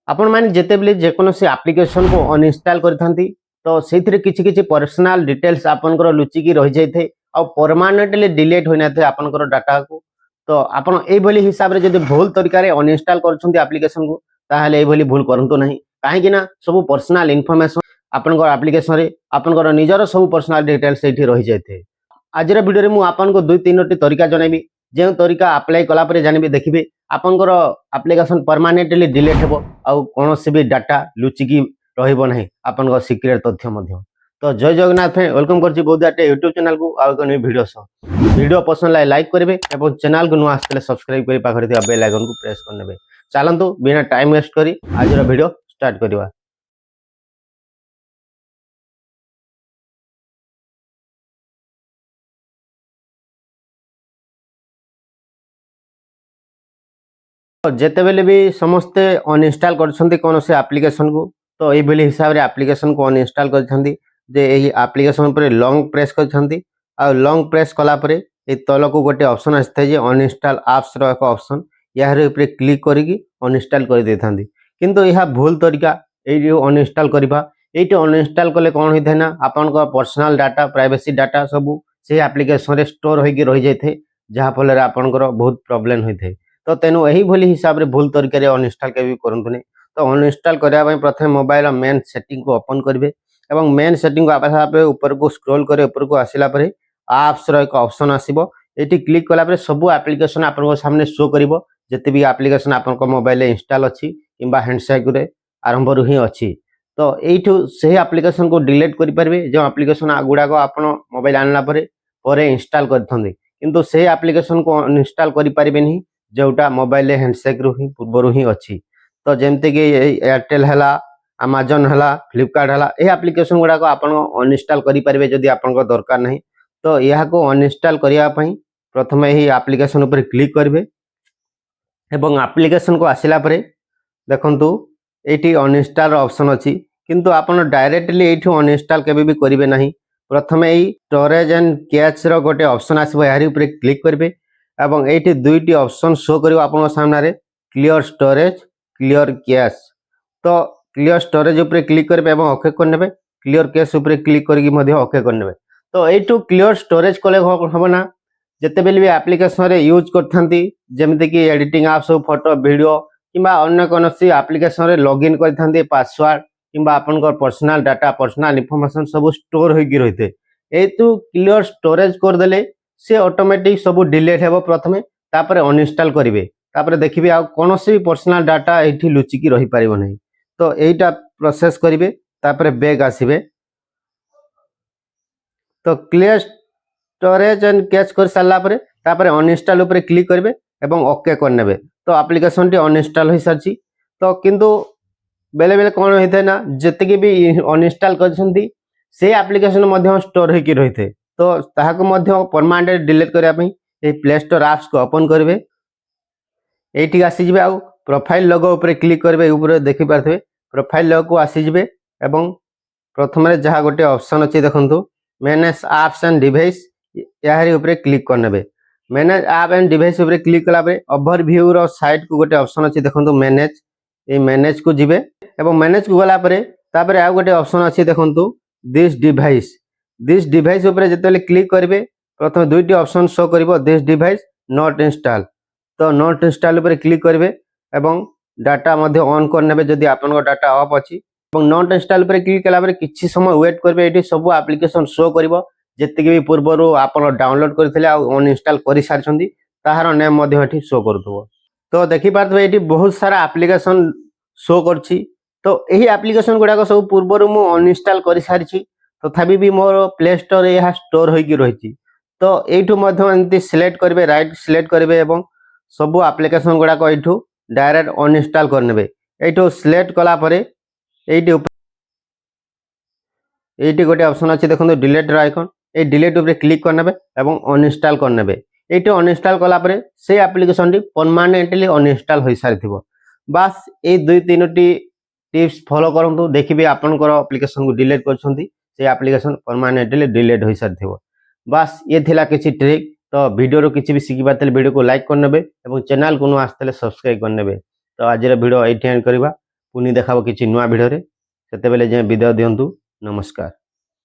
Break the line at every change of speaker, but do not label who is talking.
आपण माने जेतेबेले जेकोसी एप्लिकेशन को अनइंस्टॉल करथांती तो सेथिरे किछि किछि पर्सनल डिटेल्स आपनकर लुचिकी रहि जाइथे आ परमानेंटली डिलीट होई नाथे आपनकर डाटा को। तो आपण एई भली हिसाब रे जदि भूल तरीका रे अनइंस्टॉल करछंती एप्लिकेशन को ताहाले एई भली भूल करंतो नाही। काहे कि ना सब पर्सनल इन्फॉर्मेशन आपनकर एप्लिकेशन रे आपनकर निजर सब पर्सनल डिटेल्स सेठी रहि जाइथे। आजिर वीडियो रे मु आपनको दुई तीनोटी तरीका जणैबी जे तरीका अप्लाई कला परे जानिबे देखिबे आपनकर एप्लिकेशन परमानेंटली डिलीट हेबो आउ कोनोसी भी डाटा लुचिकी रहिबो नाही आपनकर सिक्रेट तथ्य मध्य। तो जय जगन्नाथ फ्रेंड वेलकम करछि बोधाटे यूट्यूब चैनल को आउ एक वीडियो वीडियो पसंद लाइक करेंगे और चैनल को नुआ आसले सब्सक्राइब कर पाखरे थिबा बेल आइकन को प्रेस करनेबे। चलंतु बिना टाइम वेस्ट करी आज वीडियो स्टार्ट करवा। जेते बेले भी समस्ते अनइंस्टॉल करछंती कोनोसी एप्लिकेशन को तो एई बेले हिसाब रे एप्लिकेशन को अनइंस्टॉल करछंती जे एही एप्लिकेशन पर लॉन्ग प्रेस करछंती आ लॉन्ग प्रेस कला परे ए तल को गोटे ऑप्शन आस्ते जे अनइंस्टॉल एप्स रो एक ऑप्शन यार ऊपर क्लिक करिकि अनइंस्टॉल कर देथांती किंतु यह भूल तरीका एई जो अनइंस्टॉल करबा एइटे अनइंस्टॉल कले कोन होइथे ना आपन को पर्सनल डाटा प्राइवेसी डाटा सब से एप्लिकेशन रे स्टोर होई कि रहि जायथे जहा फल रे आपन को बहुत प्रॉब्लम होइथे। तो तेनु यही भली हिसाब रे भूल तरीका रे अनइंस्टॉल के भी करंतु नै। तो अनइंस्टॉल करबा पय प्रथम मोबाइल मेन सेटिंग को ओपन करिवे एवं मेन सेटिंग को आपा पे ऊपर को स्क्रॉल करे ऊपर को आसिला परे एप्स रो एक ऑप्शन आसीबो एटी क्लिक कला परे सब एप्लिकेशन आपन को सामने शो करिवो जते भी एप्लिकेशन आपन को मोबाइल रे इंस्टॉल अछि किबा हैंडसेक रे आरंभ रु ही अछि। तो एइठु सही एप्लिकेशन को डिलीट करि परबे जो एप्लिकेशन गुडा को आपन मोबाइल आनला परे इंस्टॉल करथंदी किंतु सही एप्लिकेशन को अनइंस्टॉल करि परिबे नहीं जोटा मोबाइल हैंडसेक रु ही पूर्व ही अच्छी। तो जमते कि एयरटेल है अमेजन है फ्लिपकार्ट है ये एप्लिकेशन गुड़ाक आप अनइंस्टॉल करेंगे जदि आपन दरकार नहीं। तो यह को अनइंस्टॉल करने प्रथम यही एप्लिकेशन उपर क्लिक करेंगे एवं एप्लिकेशन को आसिला परे देखंतु एटी अनइंस्टॉल ऑप्शन अच्छी किंतु आपन डायरेक्टली एठू अनइंस्टॉल केबे भी करिवे नहीं। प्रथम यही स्टोरेज एंड कैश रो गोटे ऑप्शन आसीबो यारी ऊपर क्लिक करेंगे एवं एटी दुईटी ऑप्शन शो करिवो आपन सामने क्लियर स्टोरेज क्लियर कैश। तो क्लियर स्टोरेज ऊपर क्लिक करेंगे एवं ओके करनेबे क्लियर कैश ऊपर क्लिक करके मध्य ओके करनेबे। तो एटू क्लियर स्टोरेज कले हम ना जते बेले भी एप्लिकेशन रे यूज करथांती जेमिति कि एडिटिंग एप्स फोटो वीडियो किबा अन्य कोनोसी एप्लिकेशन रे लॉगिन करथांती पासवर्ड किबा आपन को पर्सनल डाटा पर्सनल इंफॉर्मेशन सब स्टोर होई कि रहिते एतु क्लियर स्टोरेज कर देले से ऑटोमेटिक सब डिलीट हेबो प्रथमे तापरे अनइंस्टॉल करिवे तापरे देखिबे आ कोनोसी पर्सनल डाटा एठी लुचि कि रहि परिबो नै। तो एटा प्रोसेस करिवे तापरे बैक आसीबे तो क्लियर स्टोरेज एंड कैश कर साला परे तापरे अनइंस्टॉल ऊपर क्लिक करिवे एवं ओके करनेबे। तो एप्लिकेशन टी अनइंस्टॉल होई सारची। तो किंतु बेले बेले कोन होइथे ना जते भी अनइंस्टॉल करछंती से एप्लिकेशन मध्य स्टोर होई कि रहिथे तो ताहाको मध्य परमानेंट डिलीट करिया पई ए प्ले स्टोर एप्स को ओपन करिवे एठी आसी जिवे आ प्रोफाइल लोगो ऊपर क्लिक करिवे ऊपर देखि पारथबे प्रोफाइल लोगो को आसी जिवे एवं प्रथम रे जहा गोटे ऑप्शन अछि देखंतु मैनेज एप्स एंड डिवाइस याहरी ऊपर क्लिक करनेबे। मैनेज ऐप एंड डिवाइस ऊपर क्लिक कला बे ओवरव्यू रो साइड को गोटे ऑप्शन अछि देखंतु मैनेज ए मैनेज को जिवे एवं मैनेज को गला परे तापरे आ गोटे ऑप्शन अछि देखंतु दिस डिवाइस ऊपर जतेले क्लिक करिवे प्रथम दुईटी ऑप्शन शो करिवो दिस डिवाइस नॉट इंस्टॉल। तो नॉट इंस्टॉल ऊपर क्लिक करिवे एवं डाटा मध्य ऑन करनेबे जदि आपन को डाटा ऑफ अछि एवं नॉट इंस्टॉल ऊपर क्लिक कला परे किछि समय वेट करबे एठी सब एप्लिकेशन शो करिवो जति के भी पूर्वरु आपन डाउनलोड करथिले आ अनइंस्टॉल करि सारछंदी ताहार नेम मध्य एठी शो करथबो। तो देखि पारथबे एठी बहुत सारा एप्लिकेशन शो करछि। तो एही एप्लिकेशन गुडा सब पूर्वरु मु अनइंस्टॉल करि सारिछि तथापि भी मोर प्ले स्टोर रे यह स्टोर होई कि रहिछि। तो एठु मध्य एंती सिलेक्ट करिवे राइट सिलेक्ट करिवे एवं सब एप्लिकेशन गुडा को एठु डायरेक्ट अनइंस्टॉल करनेबे। एठु सिलेक्ट कला परे एठी गोटे ऑप्शन अछि देखंतु डिलीट रो आइकन ए डिलीट ऊपर क्लिक करनेबे एवं अनइंस्टॉल करनेबे। एठी अनइंस्टॉल कला परे से एप्लिकेशन टी परमानेंटली अनइंस्टॉल होई सारिथिबो। बस ए दुई तीनोटी टिप्स फॉलो करंतु देखिबे आपनकर एप्लिकेशन को डिलीट करछंती से एप्लिकेशन परमानेंटली डिलीट होई सारिथिबो। बस ये थिला किछि ट्रिक। तो वीडियो रो किछि भी सिखि बातले वीडियो को लाइक करनेबे एवं चैनल को न आस्तले सब्सक्राइब करनेबे। तो आज वीडियो एठी एंड करबा। पुनि देखा किसी नुआ भिडियो सेतेबेले जे विदाय दियंतु नमस्कार।